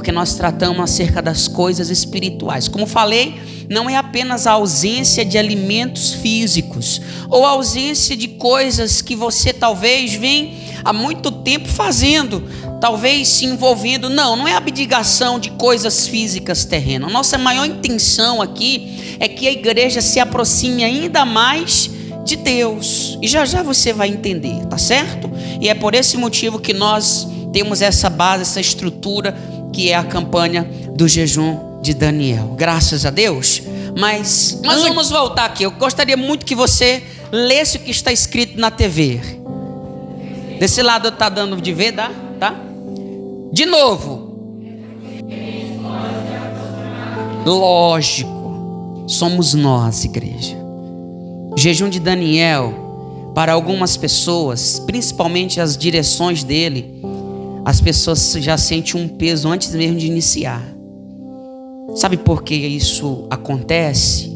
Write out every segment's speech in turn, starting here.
porque nós tratamos acerca das coisas espirituais. Como falei, não é apenas a ausência de alimentos físicos ou a ausência de coisas que você talvez vem há muito tempo fazendo, talvez se envolvendo. Não é abdicação de coisas físicas terrenas. Nossa maior intenção aqui é que a igreja se aproxime ainda mais de Deus, e já já você vai entender, tá certo? E é por esse motivo que nós temos essa base, essa estrutura, que é a campanha do jejum de Daniel. Graças a Deus. Mas nós vamos voltar aqui. Eu gostaria muito que você lesse o que está escrito na TV. Desse lado está dando de ver, tá? De novo. Lógico. Somos nós, igreja. O jejum de Daniel, para algumas pessoas, principalmente as direções dele, as pessoas já sentem um peso antes mesmo de iniciar. Sabe por que isso acontece?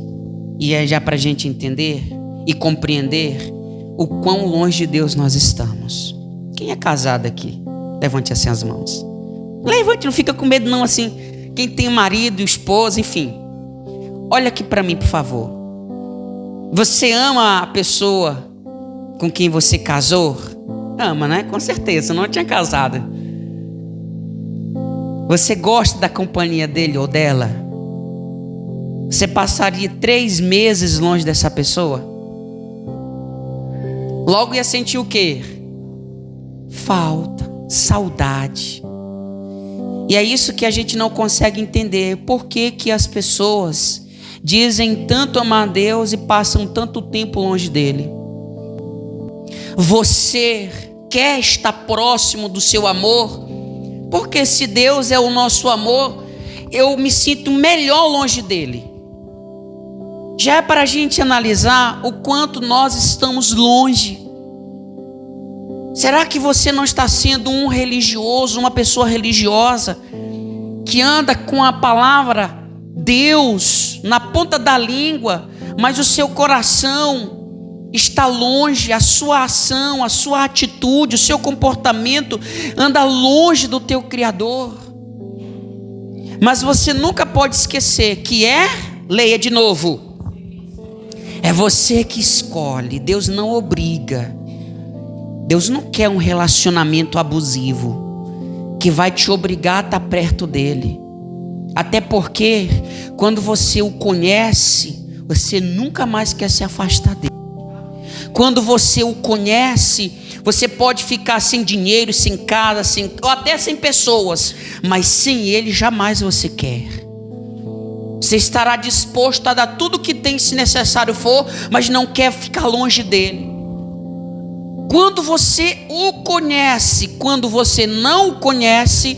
E é já para a gente entender e compreender o quão longe de Deus nós estamos. Quem é casado aqui? Levante assim as mãos. Levante, não fica com medo não, assim. Quem tem marido, esposa, enfim. Olha aqui para mim, por favor. Você ama a pessoa com quem você casou? Ama, né? Com certeza, não tinha casado. Você gosta da companhia dele ou dela? Você passaria 3 meses longe dessa pessoa? Logo ia sentir o quê? Falta, saudade. E é isso que a gente não consegue entender. Por que que as pessoas dizem tanto amar a Deus e passam tanto tempo longe dele? Você quer estar próximo do seu amor? Porque se Deus é o nosso amor, eu me sinto melhor longe dele. Já é para a gente analisar o quanto nós estamos longe. Será que você não está sendo um religioso, uma pessoa religiosa, que anda com a palavra Deus na ponta da língua, mas o seu coração está longe, a sua ação, a sua atitude, o seu comportamento anda longe do teu Criador? Mas você nunca pode esquecer que leia de novo, é você que escolhe. Deus não obriga. Deus não quer um relacionamento abusivo que vai te obrigar a estar perto dele. Até porque quando você o conhece, você nunca mais quer se afastar dele. Quando você o conhece, você pode ficar sem dinheiro, sem casa, ou até sem pessoas, mas sem ele jamais você quer. Você estará disposto a dar tudo o que tem, se necessário for, mas não quer ficar longe dele. Quando você o conhece, quando você não o conhece,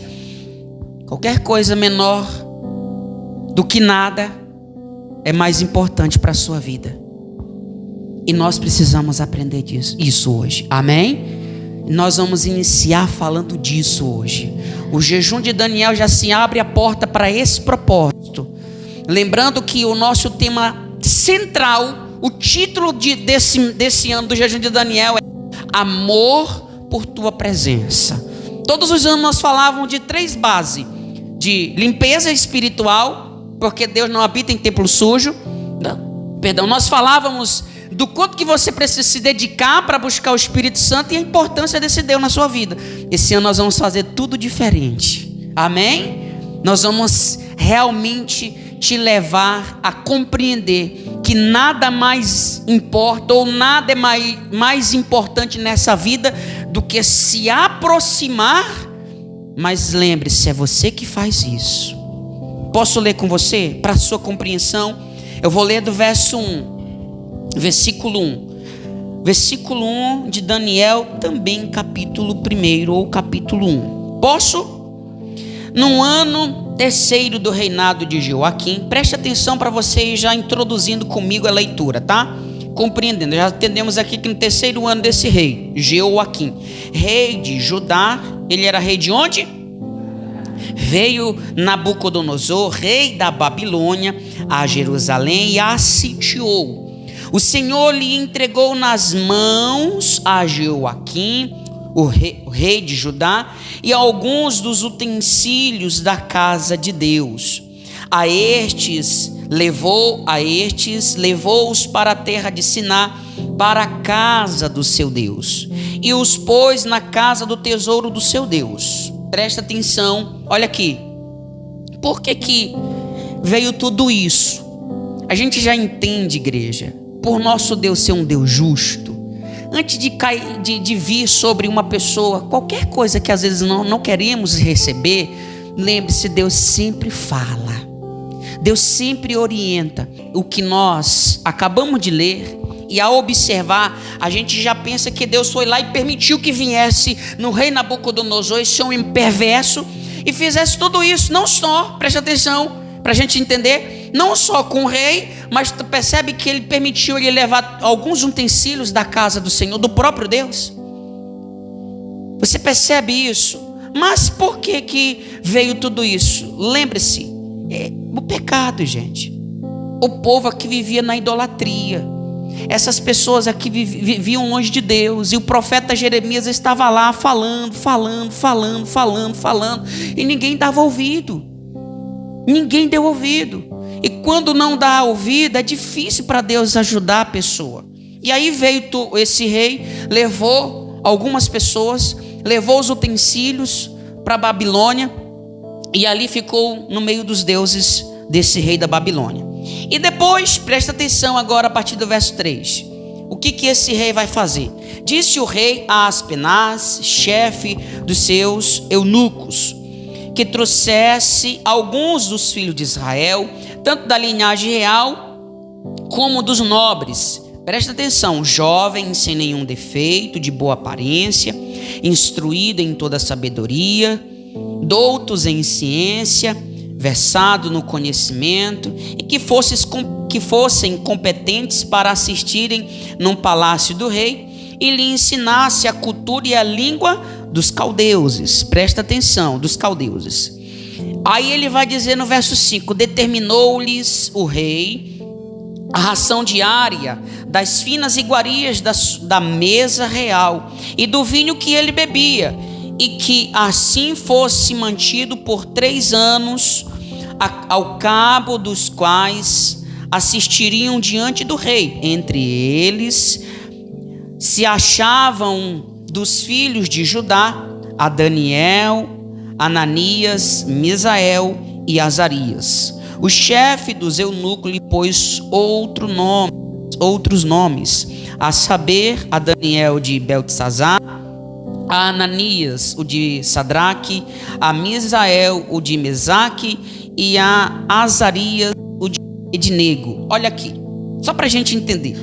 qualquer coisa menor do que nada é mais importante para a sua vida. E nós precisamos aprender isso hoje. Amém? Nós vamos iniciar falando disso hoje. O jejum de Daniel já se abre a porta para esse propósito. Lembrando que o nosso tema central, o título desse ano do jejum de Daniel é Amor por tua presença. Todos os anos nós falávamos de 3 bases: de limpeza espiritual, porque Deus não habita em templo sujo. Nós falávamos do quanto que você precisa se dedicar para buscar o Espírito Santo e a importância desse Deus na sua vida. Esse ano nós vamos fazer tudo diferente. Amém? Nós vamos realmente te levar a compreender que nada mais importa, ou nada é mais importante nessa vida do que se aproximar. Mas lembre-se, é você que faz isso. Posso ler com você? Para a sua compreensão, eu vou ler do versículo 1. Versículo 1 de Daniel, também capítulo 1 ou capítulo 1. Posso? No ano 3º do reinado de Joaquim, preste atenção para você ir já introduzindo comigo a leitura, tá? Compreendendo, já entendemos aqui que no 3º ano desse rei, Joaquim, rei de Judá, ele era rei de onde? Veio Nabucodonosor, rei da Babilônia, a Jerusalém e a sitiou. O Senhor lhe entregou nas mãos a Joaquim, o rei de Judá, e alguns dos utensílios da casa de Deus. A estes levou-os para a terra de Siná, para a casa do seu Deus, e os pôs na casa do tesouro do seu Deus. Presta atenção, olha aqui. Por que veio tudo isso? A gente já entende, igreja, por nosso Deus ser um Deus justo, antes de vir sobre uma pessoa, qualquer coisa que às vezes não queremos receber, lembre-se, Deus sempre fala, Deus sempre orienta. O que nós acabamos de ler, e ao observar, a gente já pensa que Deus foi lá e permitiu que viesse no rei Nabucodonosor, esse homem perverso, e fizesse tudo isso. Não só, preste atenção, para a gente entender, não só com o rei, mas tu percebe que ele permitiu ele levar alguns utensílios da casa do Senhor, do próprio Deus. Você percebe isso? Mas por que veio tudo isso? Lembre-se, o pecado, gente. O povo aqui vivia na idolatria. Essas pessoas aqui viviam longe de Deus, e o profeta Jeremias estava lá falando, e ninguém dava ouvido. Ninguém deu ouvido. E quando não dá ouvido, é difícil para Deus ajudar a pessoa. E aí veio esse rei, levou algumas pessoas, levou os utensílios para a Babilônia, e ali ficou no meio dos deuses desse rei da Babilônia. E depois, presta atenção agora a partir do verso 3. O que esse rei vai fazer? Disse o rei a Aspenaz, chefe dos seus eunucos, que trouxesse alguns dos filhos de Israel, tanto da linhagem real como dos nobres. Presta atenção, jovens sem nenhum defeito, de boa aparência, instruído em toda sabedoria, doutos em ciência, versado no conhecimento, e que fossem competentes para assistirem num palácio do rei, e lhe ensinasse a cultura e a língua dos caldeuses. Presta atenção, dos caldeuses. Aí ele vai dizer no verso 5: determinou-lhes o rei a ração diária das finas iguarias da mesa real e do vinho que ele bebia, e que assim fosse mantido por 3 anos, ao cabo dos quais assistiriam diante do rei. Entre eles se achavam dos filhos de Judá a Daniel, Ananias, Misael e Azarias. O chefe dos eunucos lhe pôs outros nomes, a saber, a Daniel de Beltesazar, a Ananias, o de Sadraque, a Misael, o de Mesaque, e a Azarias, o de Abednego. Olha aqui, só para a gente entender.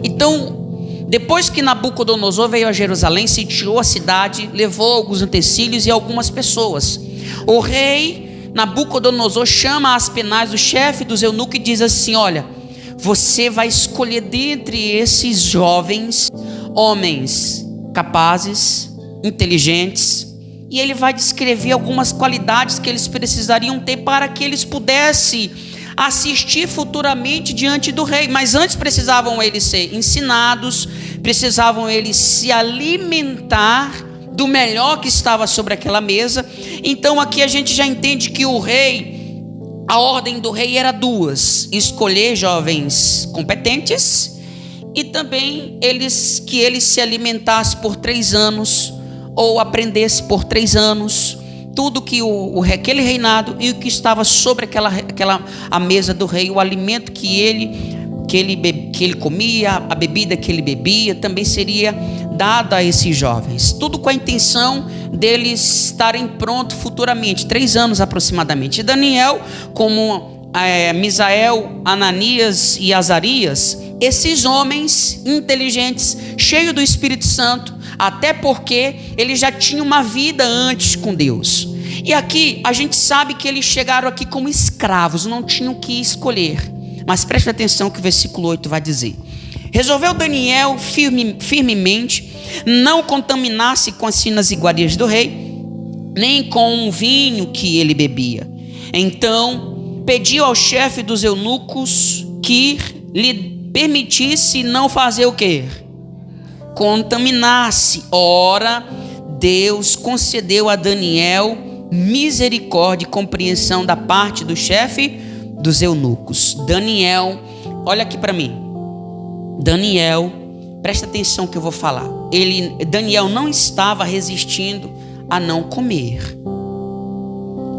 Então, depois que Nabucodonosor veio a Jerusalém, sitiou a cidade, levou alguns utensílios e algumas pessoas. O rei Nabucodonosor chama Aspenaz, o chefe dos eunucos, e diz assim: olha, você vai escolher dentre esses jovens homens capazes, inteligentes, e ele vai descrever algumas qualidades que eles precisariam ter para que eles pudessem assistir futuramente diante do rei. Mas antes precisavam eles ser ensinados, precisavam eles se alimentar do melhor que estava sobre aquela mesa. Então aqui a gente já entende que o rei, a ordem do rei era 2: escolher jovens competentes, e também que eles se alimentassem por 3 anos, ou aprendesse por 3 anos tudo que aquele reinado e o que estava sobre a mesa do rei, o alimento que ele comia, a bebida que ele bebia, também seria dada a esses jovens. Tudo com a intenção deles estarem prontos futuramente, 3 anos aproximadamente. E Daniel, como Misael, Ananias e Azarias, esses homens inteligentes, cheios do Espírito Santo, até porque eles já tinham uma vida antes com Deus. E aqui a gente sabe que eles chegaram aqui como escravos, não tinham que escolher. Mas preste atenção que o versículo 8 vai dizer: resolveu Daniel firmemente não contaminar-se com as finas iguarias do rei, nem com o vinho que ele bebia. Então pediu ao chefe dos eunucos que lhe permitisse não fazer o quê? contaminasse. Ora, Deus concedeu a Daniel misericórdia e compreensão da parte do chefe dos eunucos. Daniel, olha aqui para mim. Daniel, presta atenção que eu vou falar. Daniel não estava resistindo a não comer.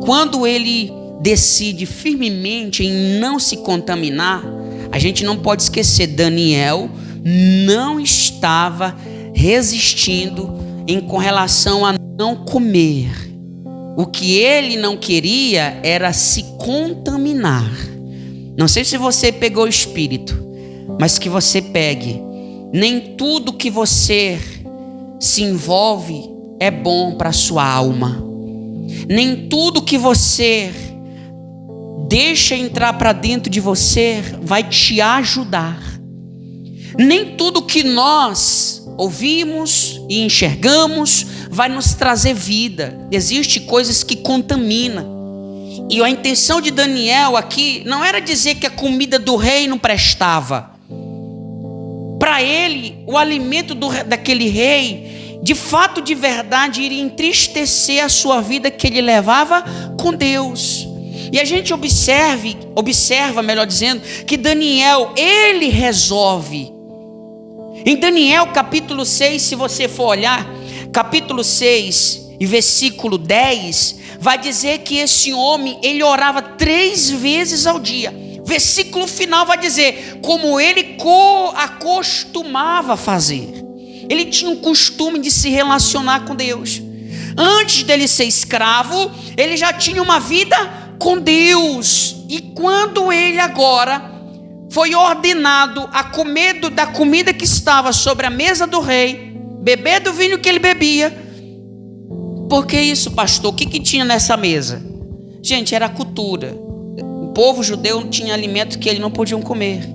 Quando ele decide firmemente em não se contaminar, a gente não pode esquecer, Daniel não estava resistindo com relação a não comer. O que ele não queria era se contaminar. Não sei se você pegou o espírito, mas que você pegue. Nem tudo que você se envolve é bom para a sua alma. Nem tudo que você deixa entrar para dentro de você vai te ajudar. Nem tudo que nós ouvimos e enxergamos vai nos trazer vida. Existem coisas que contaminam. E a intenção de Daniel aqui não era dizer que a comida do rei não prestava. Para ele, o alimento daquele rei, de fato, de verdade, iria entristecer a sua vida que ele levava com Deus. E a gente observa, melhor dizendo, que Daniel, ele resolve. Em Daniel capítulo 6, se você for olhar, capítulo 6 e versículo 10, vai dizer que esse homem, ele orava 3 vezes ao dia. Versículo final vai dizer, como ele acostumava fazer. Ele tinha um costume de se relacionar com Deus. Antes dele ser escravo, ele já tinha uma vida com Deus. E quando ele agora foi ordenado a comer da comida que estava sobre a mesa do rei, beber do vinho que ele bebia. Por que isso, pastor? O que tinha nessa mesa? Gente, era a cultura. O povo judeu tinha alimento que eles não podiam comer.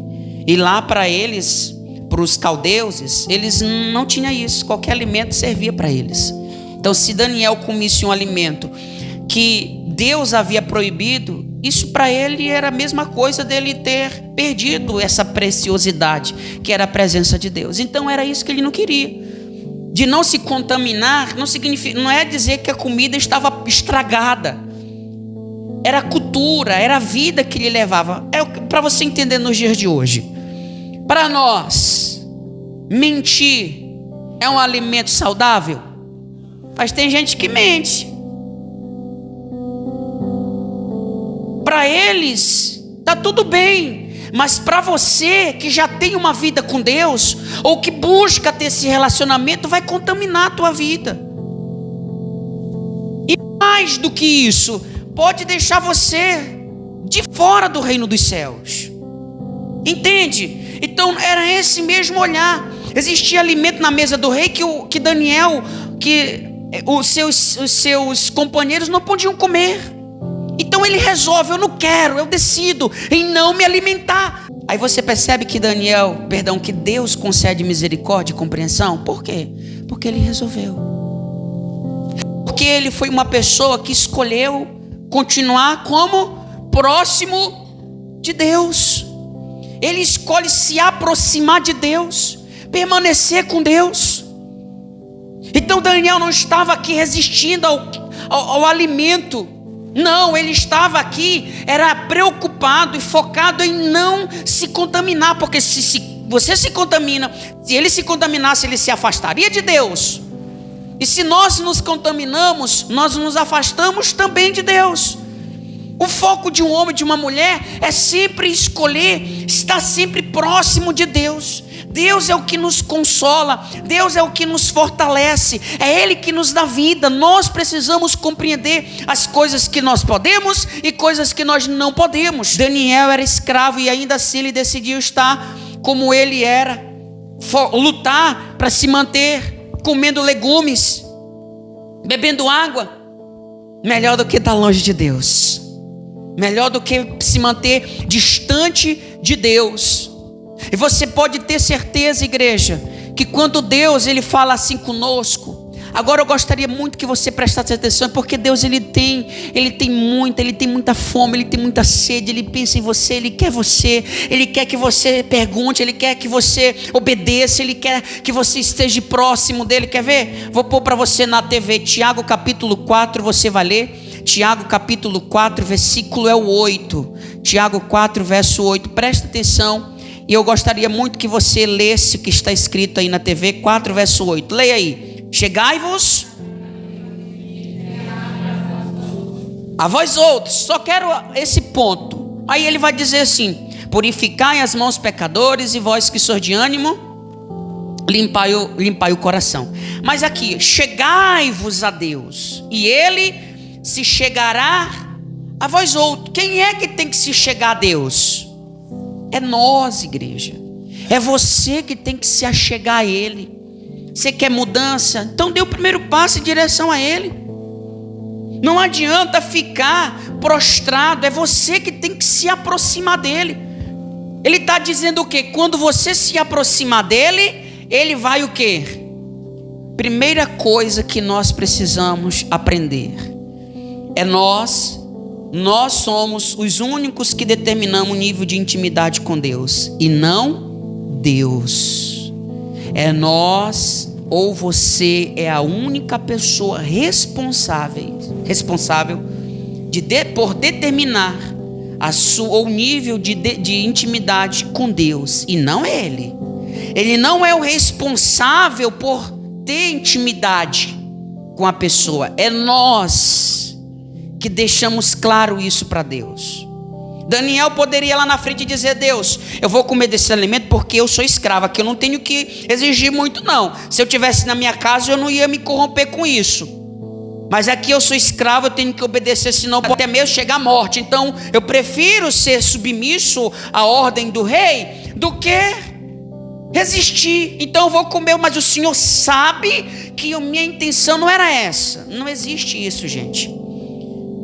E lá para eles, para os caldeus, eles não tinham isso. Qualquer alimento servia para eles. Então, se Daniel comisse um alimento que Deus havia proibido, isso para ele era a mesma coisa dele ter perdido essa preciosidade, que era a presença de Deus. Então era isso que ele não queria. De não se contaminar, não é dizer que a comida estava estragada. Era a cultura, era a vida que ele levava. É para você entender nos dias de hoje. Para nós, mentir é um alimento saudável? Mas tem gente que mente. Para eles está tudo bem, mas para você que já tem uma vida com Deus, ou que busca ter esse relacionamento, vai contaminar a tua vida. E mais do que isso, pode deixar você de fora do reino dos céus. Entende? Então era esse mesmo olhar. Existia alimento na mesa do rei que Daniel, que os seus companheiros não podiam comer. Então ele resolve, eu não quero, eu decido em não me alimentar. Aí você percebe que que Deus concede misericórdia e compreensão. Por quê? Porque ele resolveu. Porque ele foi uma pessoa que escolheu continuar como próximo de Deus. Ele escolhe se aproximar de Deus, permanecer com Deus. Então Daniel não estava aqui resistindo ao alimento. Não, ele estava aqui, era preocupado e focado em não se contaminar, porque se você se contamina, se ele se contaminasse, ele se afastaria de Deus. E se nós nos contaminamos, nós nos afastamos também de Deus. O foco de um homem e de uma mulher é sempre escolher estar sempre próximo de Deus. Deus é o que nos consola, Deus é o que nos fortalece, é Ele que nos dá vida. Nós precisamos compreender as coisas que nós podemos e coisas que nós não podemos. Daniel era escravo e ainda assim ele decidiu estar como ele era, lutar para se manter comendo legumes, bebendo água. Melhor do que estar longe de Deus, melhor do que se manter distante de Deus. E você pode ter certeza, igreja, que quando Deus ele fala assim conosco, Agora eu gostaria muito que você prestasse atenção, porque Deus ele tem muita fome, ele tem muita sede, ele pensa em você, ele quer que você pergunte, ele quer que você obedeça, ele quer que você esteja próximo dele. Quer ver? Vou pôr para você na TV, Tiago capítulo 4, você vai ler. Tiago capítulo 4, versículo é o 8. Tiago 4, verso 8. Presta atenção. E eu gostaria muito que você lesse o que está escrito aí na TV, 4 verso 8. Leia aí. Chegai-vos a vós outros. Só quero esse ponto. Aí ele vai dizer assim: purificai as mãos pecadores, e vós que sois de ânimo, limpai o coração. Mas aqui, chegai-vos a Deus, e ele se chegará a vós outros. Quem é que tem que se chegar a Deus? É nós, igreja. É você que tem que se achegar a Ele. Você quer mudança? Então dê o primeiro passo em direção a Ele. Não adianta ficar prostrado. É você que tem que se aproximar dEle. Ele está dizendo o quê? Quando você se aproximar dEle, Ele vai o quê? Primeira coisa que nós precisamos aprender é nós somos os únicos que determinamos o nível de intimidade com Deus, e não Deus. É nós ou você é a única pessoa responsável por determinar o nível de intimidade com Deus, e não Ele. Ele não é o responsável por ter intimidade com a pessoa. É nós que deixamos claro isso para Deus. Daniel poderia ir lá na frente e dizer: Deus, eu vou comer desse alimento porque eu sou escravo, que eu não tenho que exigir muito não. Se eu tivesse na minha casa, eu não ia me corromper com isso. Mas aqui eu sou escravo, eu tenho que obedecer, senão pode até mesmo chegar à morte. Então eu prefiro ser submisso à ordem do rei do que resistir. Então eu vou comer, mas o Senhor sabe que a minha intenção não era essa. Não existe isso, gente.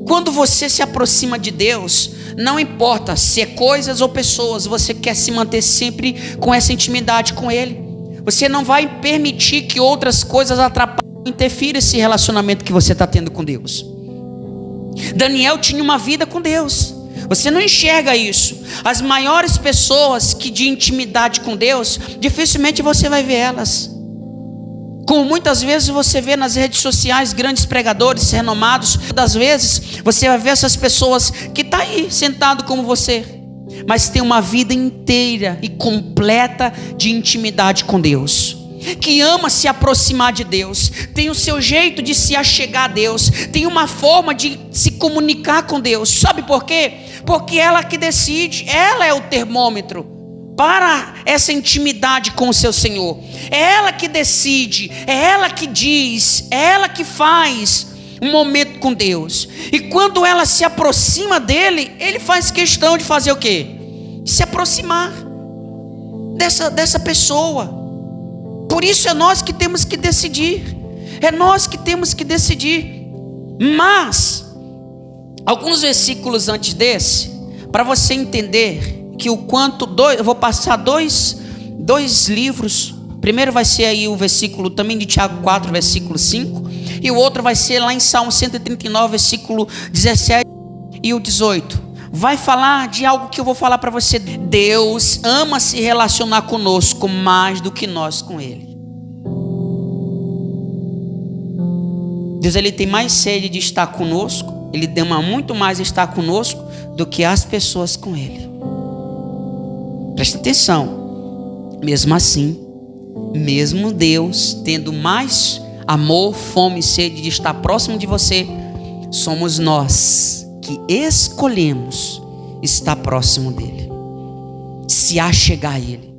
Quando você se aproxima de Deus, não importa se é coisas ou pessoas, você quer se manter sempre com essa intimidade com Ele. Você não vai permitir que outras coisas atrapalhem, interfiram esse relacionamento que você está tendo com Deus. Daniel tinha uma vida com Deus. Você não enxerga isso. As maiores pessoas que de intimidade com Deus, dificilmente você vai ver elas. Como muitas vezes você vê nas redes sociais grandes pregadores renomados, muitas vezes você vai ver essas pessoas que estão aí sentado como você, mas tem uma vida inteira e completa de intimidade com Deus, que ama se aproximar de Deus, tem o seu jeito de se achegar a Deus, tem uma forma de se comunicar com Deus. Sabe por quê? Porque ela que decide, ela é o termômetro para essa intimidade com o seu Senhor. É ela que decide, é ela que diz, é ela que faz um momento com Deus. E quando ela se aproxima dele, ele faz questão de fazer o quê? Se aproximar dessa pessoa. Por isso é nós que temos que decidir. É nós que temos que decidir. Mas alguns versículos antes desse, para você entender que o quanto eu vou passar dois livros. Primeiro vai ser aí o versículo também de Tiago 4, versículo 5, e o outro vai ser lá em Salmo 139, versículo 17 e o 18. Vai falar de algo que eu vou falar para você. Deus ama se relacionar conosco mais do que nós com Ele. Deus, Ele tem mais sede de estar conosco, Ele ama muito mais estar conosco do que as pessoas com Ele. Presta atenção. Mesmo assim, mesmo Deus tendo mais amor, fome e sede de estar próximo de você, somos nós que escolhemos estar próximo dele, se achegar a ele.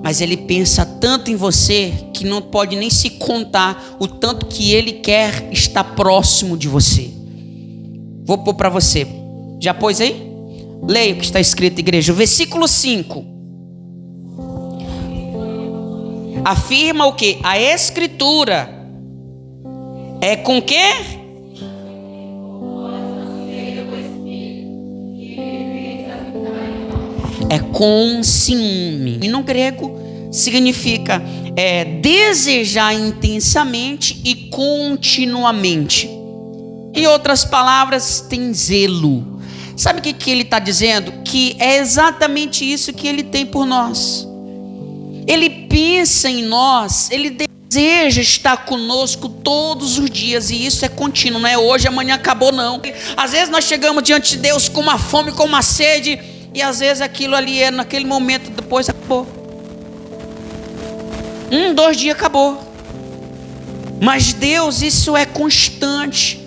Mas ele pensa tanto em você que não pode nem se contar o tanto que ele quer estar próximo de você. Vou pôr para você. Já pôs aí? Leia o que está escrito, igreja. O versículo 5 afirma o que? A Escritura é com que? É com ciúme. E no grego significa desejar intensamente e continuamente. Em outras palavras, tem zelo. Sabe o que ele está dizendo? Que é exatamente isso que ele tem por nós. Ele pensa em nós, ele deseja estar conosco todos os dias, e isso é contínuo, não é hoje, amanhã acabou, não. Às vezes nós chegamos diante de Deus com uma fome, com uma sede, e às vezes aquilo ali é naquele momento, depois acabou. 2 dias acabou. Mas Deus, isso é constante.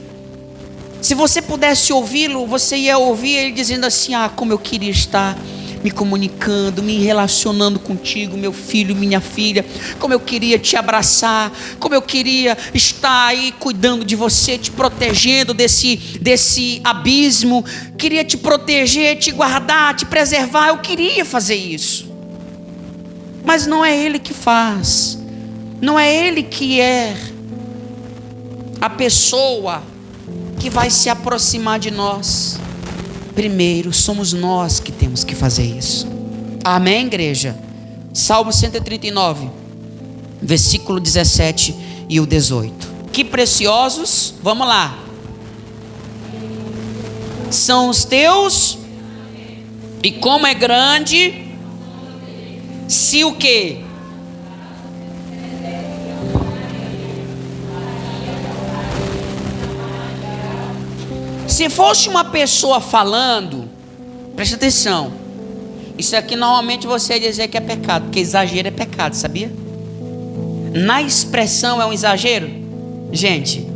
Se você pudesse ouvi-lo, você ia ouvir ele dizendo assim: como eu queria estar me comunicando, me relacionando contigo, meu filho, minha filha. Como eu queria te abraçar, como eu queria estar aí cuidando de você, te protegendo desse abismo. Queria te proteger, te guardar, te preservar. Eu queria fazer isso. Mas não é ele que faz. Não é ele que é a pessoa que vai se aproximar de nós. Primeiro, somos nós que temos que fazer isso. Amém, igreja? Salmo 139, versículo 17 e o 18. Que preciosos, vamos lá, são os teus, e como é grande, se o quê? Se fosse uma pessoa falando, presta atenção, isso aqui normalmente você ia dizer que é pecado, porque exagero é pecado, sabia? Na expressão é um exagero? Gente,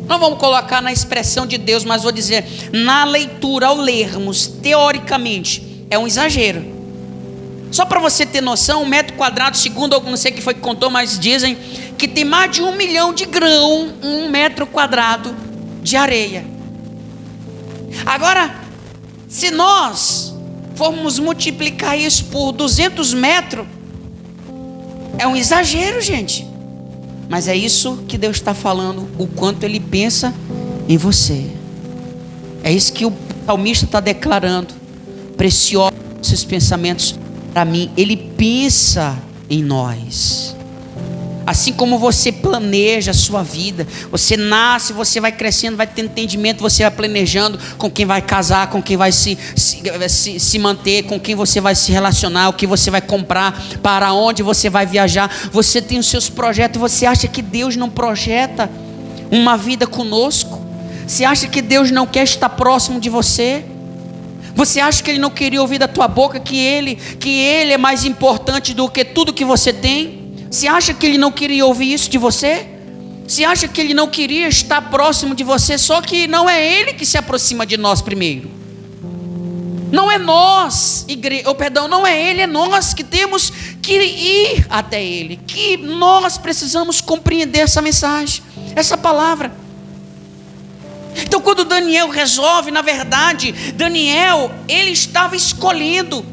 não vamos colocar na expressão de Deus, mas vou dizer, na leitura, ao lermos, teoricamente, é um exagero. Só para você ter noção, 1 metro quadrado, segundo, não sei quem foi que contou, mas dizem que tem mais de 1 milhão de grãos, 1 metro quadrado de areia. Agora, se nós formos multiplicar isso por 200 metros, é um exagero, gente. Mas é isso que Deus está falando, o quanto Ele pensa em você. É isso que o salmista está declarando. Preciosos esses pensamentos para mim. Ele pensa em nós. Assim como você planeja a sua vida, você nasce, você vai crescendo, vai tendo entendimento, você vai planejando com quem vai casar, com quem vai se manter, com quem você vai se relacionar, o que você vai comprar, para onde você vai viajar. Você tem os seus projetos. Você acha que Deus não projeta uma vida conosco? Você acha que Deus não quer estar próximo de você? Você acha que Ele não queria ouvir da tua boca que Ele é mais importante do que tudo que você tem? Você acha que Ele não queria ouvir isso de você? Você acha que Ele não queria estar próximo de você? Só que não é Ele que se aproxima de nós primeiro. Não é nós, não é Ele, é nós que temos que ir até Ele. Que nós precisamos compreender essa mensagem, essa palavra. Então, quando Daniel resolve, na verdade, Daniel, ele estava escolhendo: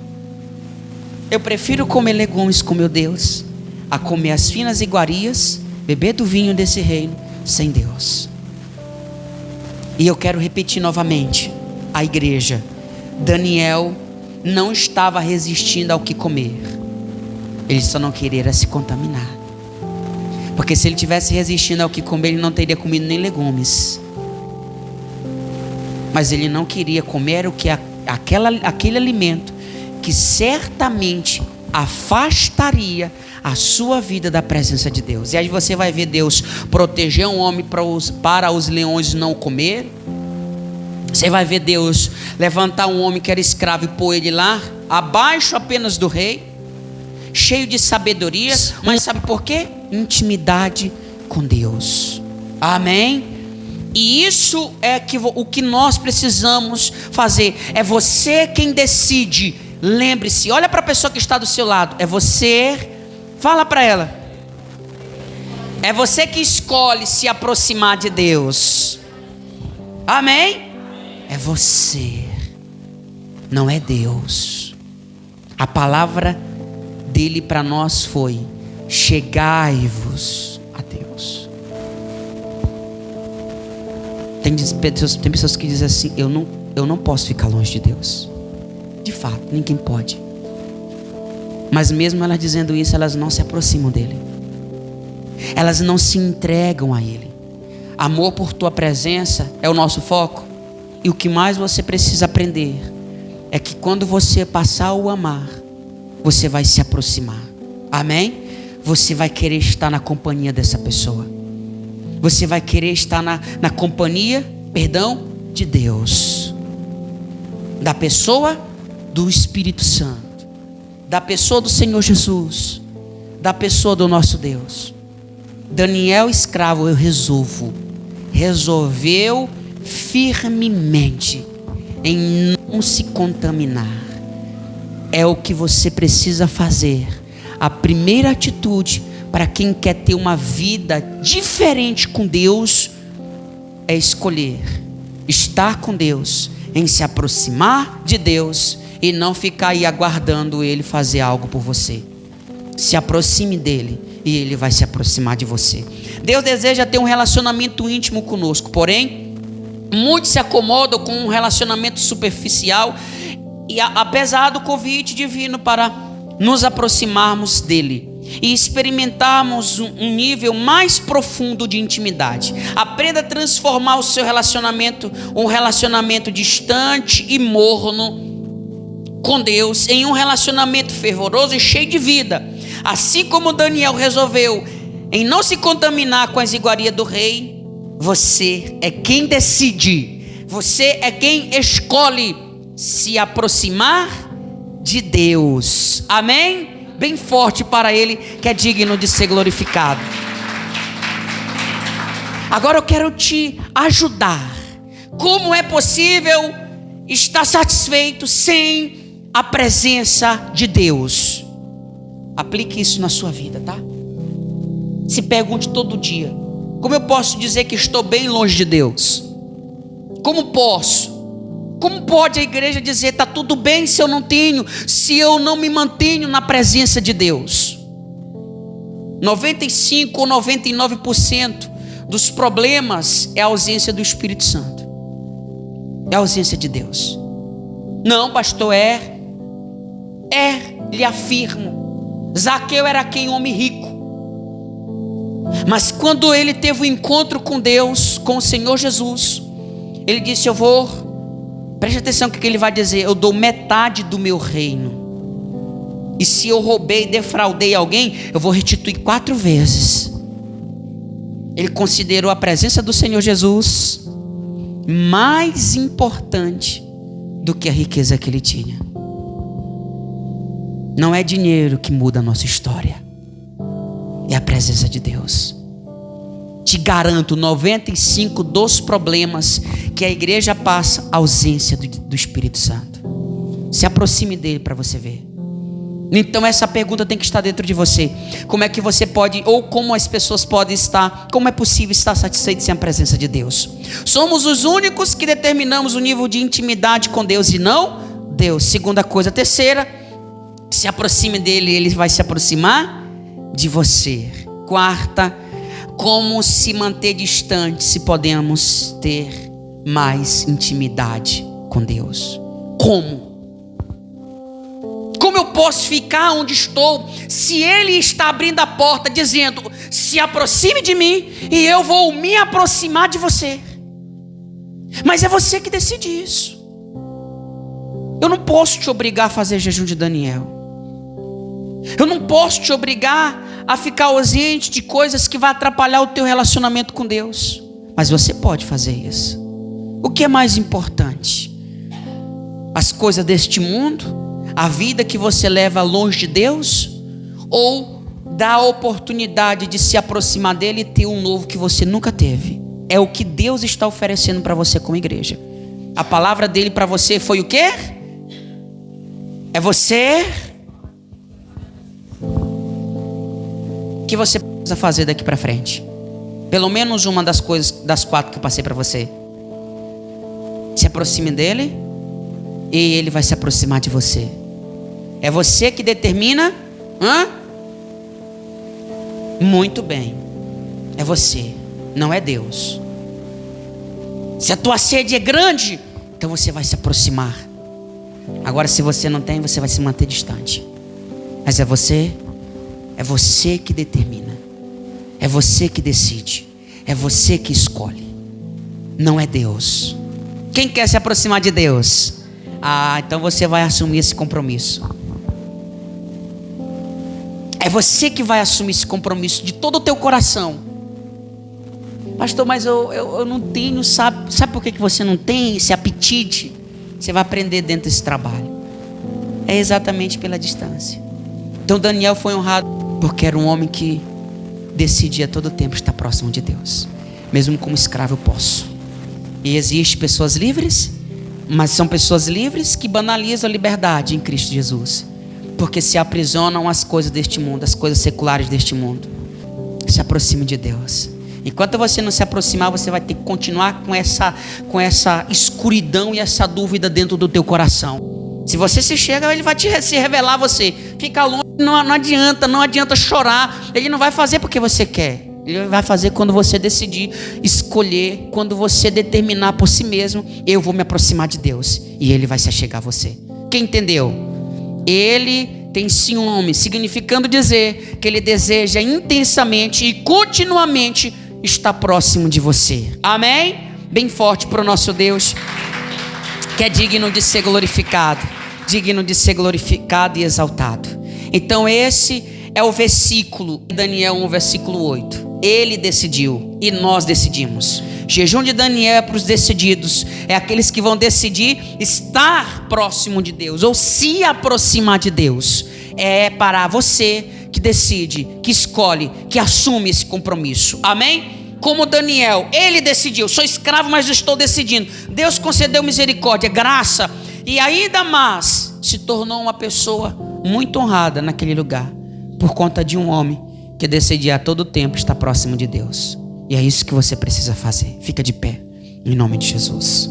eu prefiro comer legumes com meu Deus a comer as finas iguarias, beber do vinho desse reino sem Deus. E eu quero repetir novamente, a igreja, Daniel não estava resistindo ao que comer, ele só não queria se contaminar, porque se ele tivesse resistindo ao que comer, ele não teria comido nem legumes. Mas ele não queria comer o que aquele alimento que certamente afastaria a sua vida da presença de Deus. E aí você vai ver Deus proteger um homem para os leões não comer. Você vai ver Deus levantar um homem que era escravo e pôr ele lá, abaixo apenas do rei, cheio de sabedoria. Mas sabe por quê? Intimidade com Deus. Amém? E isso é o que nós precisamos fazer. É você quem decide. Lembre-se, olha para a pessoa que está do seu lado. É você, fala para ela. É você que escolhe se aproximar de Deus. Amém? É você, não é Deus. A palavra dele para nós foi: chegai-vos a Deus. Tem pessoas que dizem assim: eu não posso ficar longe de Deus. De fato, ninguém pode. Mas mesmo elas dizendo isso, elas não se aproximam dele. Elas não se entregam a ele. Amor por tua presença é o nosso foco. E o que mais você precisa aprender é que quando você passar a o amar, você vai se aproximar. Amém? Você vai querer estar na companhia dessa pessoa. Você vai querer estar na companhia, de Deus. Da pessoa do Espírito Santo. Da pessoa do Senhor Jesus. Da pessoa do nosso Deus. Daniel, escravo, resolveu firmemente em não se contaminar. É o que você precisa fazer. A primeira atitude para quem quer ter uma vida diferente com Deus é escolher estar com Deus, em se aproximar de Deus e não ficar aí aguardando Ele fazer algo por você. Se aproxime dele e Ele vai se aproximar de você. Deus deseja ter um relacionamento íntimo conosco, porém muitos se acomodam com um relacionamento superficial e apesar do convite divino para nos aproximarmos dele e experimentarmos um nível mais profundo de intimidade. Aprenda a transformar o seu relacionamento, um relacionamento distante e morno com Deus, em um relacionamento fervoroso e cheio de vida. Assim como Daniel resolveu em não se contaminar com as iguarias do rei, você é quem decide, você é quem escolhe se aproximar de Deus. Amém? Bem forte para Ele, que é digno de ser glorificado. Agora eu quero te ajudar. Como é possível estar satisfeito sem a presença de Deus? Aplique isso na sua vida, tá? Se pergunte todo dia: como eu posso dizer que estou bem longe de Deus? Como posso? Como pode a igreja dizer está tudo bem se eu não me mantenho na presença de Deus? 95 ou 99% dos problemas é a ausência do Espírito Santo. É a ausência de Deus. Não, pastor, lhe afirmo. Zaqueu era homem rico. Mas quando ele teve um encontro com Deus, com o Senhor Jesus, ele disse: preste atenção no que ele vai dizer: eu dou metade do meu reino. E se eu roubei e defraudei alguém, eu vou restituir 4 vezes. Ele considerou a presença do Senhor Jesus mais importante do que a riqueza que ele tinha. Não é dinheiro que muda a nossa história, é a presença de Deus. Te garanto, 95% dos problemas que a igreja passa, a ausência do Espírito Santo. Se aproxime dele para você ver. Então essa pergunta tem que estar dentro de você. Como é que você pode, ou como as pessoas podem estar, como é possível estar satisfeito sem a presença de Deus? Somos os únicos que determinamos o nível de intimidade com Deus e não Deus. Segunda coisa. Terceira, se aproxime dele, ele vai se aproximar de você. Quarta, como se manter distante se podemos ter mais intimidade com Deus? Como eu posso ficar onde estou se Ele está abrindo a porta dizendo: se aproxime de mim e eu vou me aproximar de você? Mas é você que decide isso. Eu não posso te obrigar a fazer jejum de Daniel. Eu não posso te obrigar a ficar ausente de coisas que vão atrapalhar o teu relacionamento com Deus. Mas você pode fazer isso. O que é mais importante? As coisas deste mundo? A vida que você leva longe de Deus? Ou dar a oportunidade de se aproximar dele e ter um novo que você nunca teve? É o que Deus está oferecendo para você como igreja. A palavra dele para você foi o quê? É você... O que você precisa fazer daqui para frente? Pelo menos uma das coisas, das 4 que eu passei para você. Se aproxime dele e ele vai se aproximar de você. É você que determina. Muito bem. É você, não é Deus. Se a tua sede é grande, então você vai se aproximar. Agora, se você não tem, você vai se manter distante. Mas é você que determina, é você que decide, é você que escolhe, não é Deus. Quem quer se aproximar de Deus? Então você vai assumir esse compromisso. É você que vai assumir esse compromisso de todo o teu coração. Pastor, mas eu não tenho, sabe por que você não tem esse apetite? Você vai aprender dentro desse trabalho. É exatamente pela distância. Então Daniel foi honrado porque era um homem que decidia todo o tempo estar próximo de Deus. Mesmo como escravo eu posso. E existem pessoas livres, mas são pessoas livres que banalizam a liberdade em Cristo Jesus, porque se aprisionam às coisas deste mundo, às coisas seculares deste mundo. Se aproxime de Deus. Enquanto você não se aproximar, você vai ter que continuar com essa escuridão e essa dúvida dentro do teu coração. Se você se chega, ele vai se revelar a você. Fica longe, não adianta chorar. Ele não vai fazer porque você quer. Ele vai fazer quando você decidir escolher, quando você determinar por si mesmo, eu vou me aproximar de Deus, e Ele vai se achegar a você. Quem entendeu? Ele tem ciúme, significando dizer que Ele deseja intensamente e continuamente estar próximo de você. Amém? Bem forte para o nosso Deus, que é digno de ser glorificado e exaltado. Então esse é o versículo, Daniel 1, versículo 8. Ele decidiu e nós decidimos. Jejum de Daniel é para os decididos, é aqueles que vão decidir estar próximo de Deus ou se aproximar de Deus. É para você que decide, que escolhe, que assume esse compromisso. Amém? Como Daniel, ele decidiu, sou escravo, mas estou decidindo. Deus concedeu misericórdia, graça, e ainda mais se tornou uma pessoa muito honrada naquele lugar, por conta de um homem que decidia a todo tempo estar próximo de Deus. E é isso que você precisa fazer. Fica de pé, em nome de Jesus.